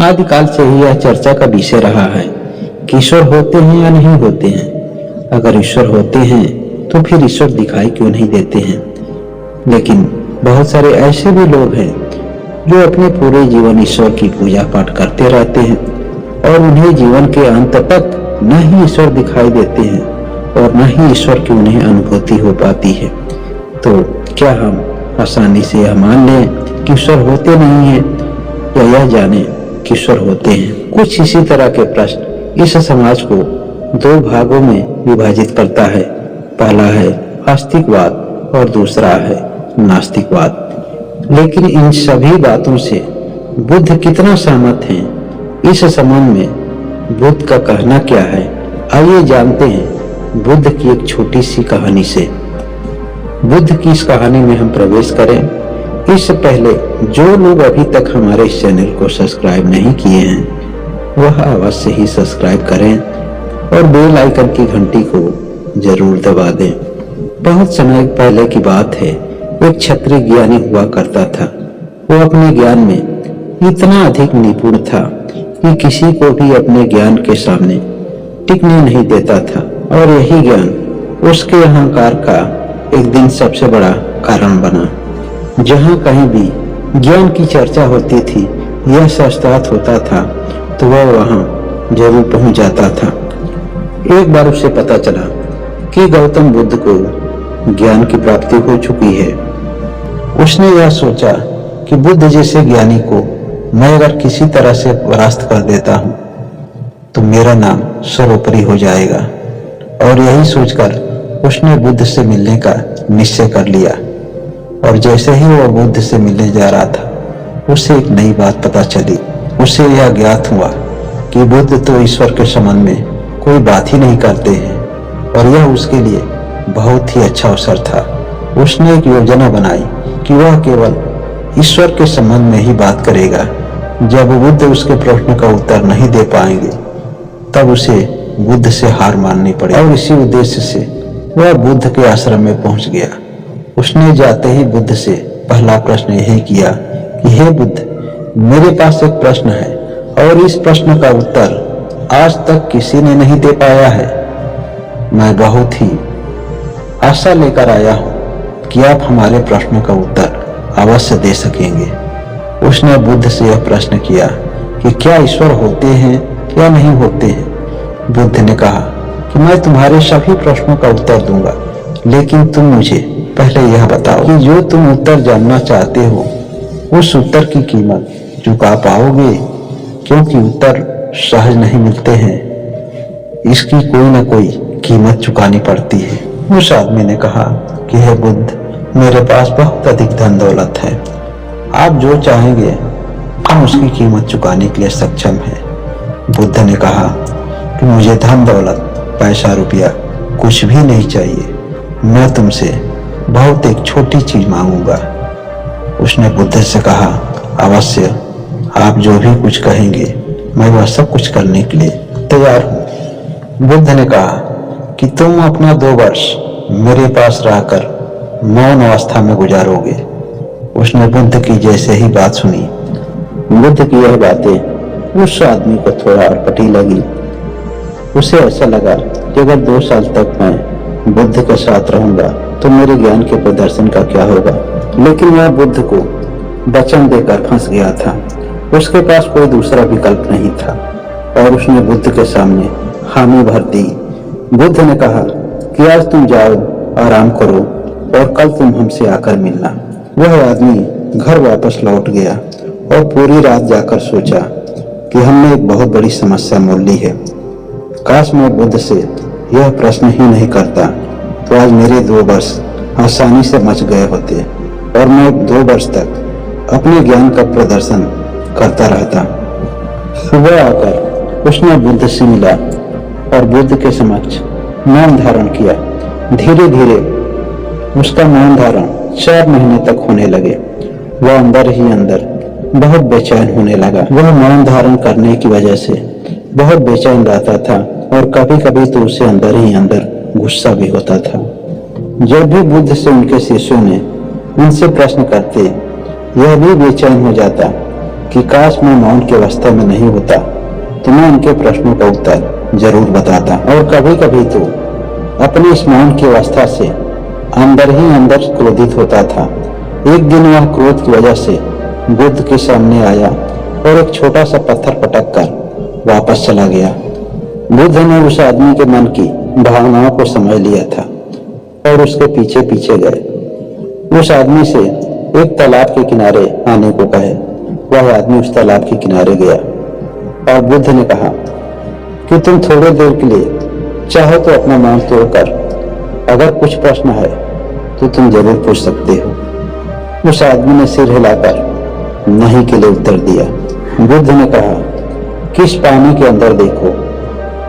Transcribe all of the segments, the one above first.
आदिकाल से ही यह चर्चा का विषय रहा है कि ईश्वर होते हैं या नहीं होते हैं। अगर ईश्वर होते हैं तो फिर ईश्वर दिखाई क्यों नहीं देते हैं। लेकिन बहुत सारे ऐसे भी लोग हैं जो अपने पूरे जीवन ईश्वर की पूजा पाठ करते रहते हैं और उन्हें जीवन के अंत तक न ही ईश्वर दिखाई देते हैं और न ही ईश्वर की उन्हें अनुभूति हो पाती है। तो क्या हम आसानी से यह मान लें कि ईश्वर होते नहीं हैं या यह जाने कि ईश्वर होते हैं। कुछ इसी तरह के प्रश्न इस समाज को दो भागों में विभाजित करता है। पहला है आस्तिकवाद और दूसरा है नास्तिकवाद। लेकिन इन सभी बातों से बुद्ध कितना सहमत हैं, इस संबंध में बुद्ध का कहना क्या है, आइए जानते हैं बुद्ध की एक छोटी सी कहानी से। बुद्ध की इस कहानी में हम प्रवेश करें इससे पहले जो लोग अभी तक हमारे इस चैनल को सब्सक्राइब नहीं किए हैं वह अवश्य ही सब्सक्राइब करें और बेल आइकन की घंटी को जरूर दबा दें। बहुत समय पहले की बात है, एक क्षत्रिय ज्ञानी हुआ करता था। वो अपने ज्ञान में इतना अधिक निपुण था कि किसी को भी अपने ज्ञान के सामने टिकने नहीं देता था और यही ज्ञान उसके अहंकार का एक दिन सबसे बड़ा कारण बना। जहाँ कहीं भी ज्ञान की चर्चा होती थी या शास्त्रार्थ होता था तो वह वहाँ जरूर पहुंच जाता था। एक बार उसे पता चला कि गौतम बुद्ध को ज्ञान की प्राप्ति हो चुकी है। उसने यह सोचा कि बुद्ध जैसे ज्ञानी को मैं अगर किसी तरह से परास्त कर देता हूँ तो मेरा नाम सर्वोपरि हो जाएगा। और यही सोचकर उसने बुद्ध से मिलने का निश्चय कर लिया। और जैसे ही वह बुद्ध से मिलने जा रहा था उसे एक नई बात पता चली। उसे यह ज्ञात हुआ कि बुद्ध तो ईश्वर के संबंध में कोई बात ही नहीं करते हैं और यह उसके लिए बहुत ही अच्छा अवसर था। उसने एक योजना बनाई कि वह केवल ईश्वर के संबंध में ही बात करेगा। जब बुद्ध उसके प्रश्न का उत्तर नहीं दे पाएंगे तब उसे बुद्ध से हार माननी पड़ी। और इसी उद्देश्य से वह बुद्ध के आश्रम में पहुंच गया। उसने जाते ही बुद्ध से पहला प्रश्न यही किया कि हे बुद्ध, मेरे पास एक प्रश्न है और इस प्रश्न का उत्तर आज तक किसी ने नहीं दे पाया है। मैं बहुत ही आशा लेकर आया हूं कि आप हमारे प्रश्न का उत्तर अवश्य दे सकेंगे। उसने बुद्ध से यह प्रश्न किया कि क्या ईश्वर होते हैं या नहीं होते हैं। बुद्ध ने कहा कि मैं तुम्हारे सभी प्रश्नों का उत्तर दूंगा, लेकिन तुम मुझे पहले यह बताओ कि जो तुम उत्तर जानना चाहते हो उस उत्तर की कीमत चुका पाओगे, क्योंकि उत्तर सहज नहीं मिलते हैं, इसकी कोई ना कोई कीमत चुकानी पड़ती है। उस आदमी ने कहा कि हे बुद्ध, मेरे पास बहुत अधिक धन दौलत है, आप जो चाहेंगे हम उसकी कीमत चुकाने के लिए सक्षम हैं। बुद्ध ने कहा कि मुझे धन दौलत, पैसा, रुपया कुछ भी नहीं चाहिए, मैं तुमसे बहुत एक छोटी चीज मांगूंगा। उसने बुद्ध से कहा, अवश्य, आप जो भी कुछ कहेंगे मैं वह सब कुछ करने के लिए तैयार हूँ। बुद्ध ने कहा कि तुम अपना 2 वर्ष मेरे पास रहकर मौन अवस्था में गुजारोगे। उसने बुद्ध की जैसे ही बात सुनी, बुद्ध की यह बातें उस आदमी को थोड़ा अटपटी लगी। उसे ऐसा लगा कि अगर 2 साल तक मैं बुद्ध के साथ रहूंगा तो मेरे ज्ञान के प्रदर्शन का क्या होगा। लेकिन वह बुद्ध को वचन देकर फंस गया था। उसके पास कोई दूसरा विकल्प नहीं था और उसने बुद्ध के सामने हामी भर दी। बुद्ध ने कहा कि आज तुम जाओ, आराम करो और कल तुम हमसे आकर मिलना। वह आदमी घर वापस लौट गया और पूरी रात जाकर सोचा कि हमने एक बहुत बड़ी समस्या मोल ली है। काश मैं बुद्ध से यह प्रश्न ही नहीं करता तो आज मेरे 2 वर्ष आसानी से मच गए होते और मैं 2 वर्ष तक अपने ज्ञान का प्रदर्शन करता रहता। सुबह आकर उसने बुद्ध से मिला और बुद्ध के समक्ष मौन धारण किया। धीरे धीरे उसका मौन धारण 4 महीने तक होने लगे। वह अंदर ही अंदर बहुत बेचैन होने लगा। वह मौन धारण करने की वजह से बहुत बेचैन रहता था और कभी कभी तो उसे अंदर ही अंदर गुस्सा भी होता था। जब भी बुद्ध से उनके शिष्यों ने उनसे प्रश्न करते, यह भी बेचैन हो जाता कि काश मैं मौन की अवस्था में नहीं होता तो मैं उनके प्रश्नों का उत्तर जरूर बताता। और कभी कभी तो अपनी इस मौन की अवस्था से अंदर ही अंदर क्रोधित होता था। एक दिन वह क्रोध की वजह से बुद्ध के सामने आया और एक छोटा सा पत्थर पटक कर वापस चला गया। बुद्ध ने उस आदमी के मन की भावनाओं को समझ लिया था और उसके पीछे पीछे गए। उस आदमी से एक तालाब के किनारे आने को कहे। वह आदमी उस तालाब के किनारे गया और बुद्ध ने कहा कि तुम थोड़ी देर के लिए चाहो तो अपना मौन तोड़कर अगर कुछ प्रश्न है तो तुम जरूर पूछ सकते हो। उस आदमी ने सिर हिलाकर नहीं के लिए उत्तर दिया। बुद्ध ने कहा किस पानी के अंदर देखो,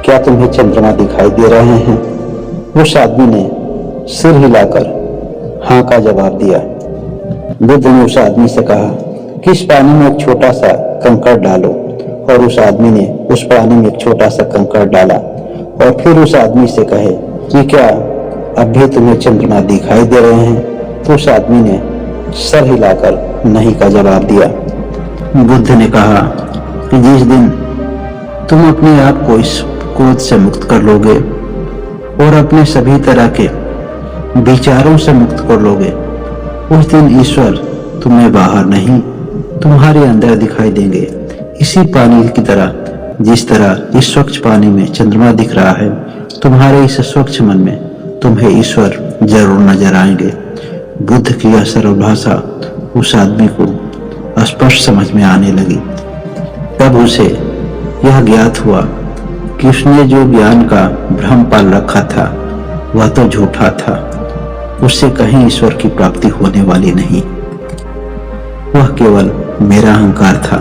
क्या तुम्हें चंद्रमा दिखाई दे रहे हैं? उस आदमी ने सिर हिलाकर हाँ का जवाब दिया। बुद्ध ने उस आदमी से कहा किस पानी में एक छोटा सा कंकड़ डालो, और उस आदमी ने उस पानी में एक छोटा सा कंकड़ डाला और फिर उस आदमी से कहे कि क्या अब भी तुम्हें चंद्रमा दिखाई दे रहे हैं? तो उस आदमी ने सर हिलाकर नहीं का जवाब दिया। बुद्ध ने कहा कि जिस दिन तुम अपने आप को इस क्रोध से मुक्त कर लोगे और अपने सभी तरह के विचारों से मुक्त कर लोगे, उस दिन ईश्वर तुम्हें बाहर नहीं तुम्हारे अंदर दिखाई देंगे। इसी पानी की तरह, जिस तरह इस स्वच्छ पानी में चंद्रमा दिख रहा है, तुम्हारे इस स्वच्छ मन में तुम्हें ईश्वर जरूर नजर आएंगे। बुद्ध की यह सरल भाषा उस आदमी को स्पष्ट समझ में आने लगी। तब उसे यह ज्ञात हुआ कि उसने जो ज्ञान का भ्रम पाल रखा था वह तो झूठा था। उससे कहीं ईश्वर की प्राप्ति होने वाली नहीं, वह केवल मेरा अहंकार था।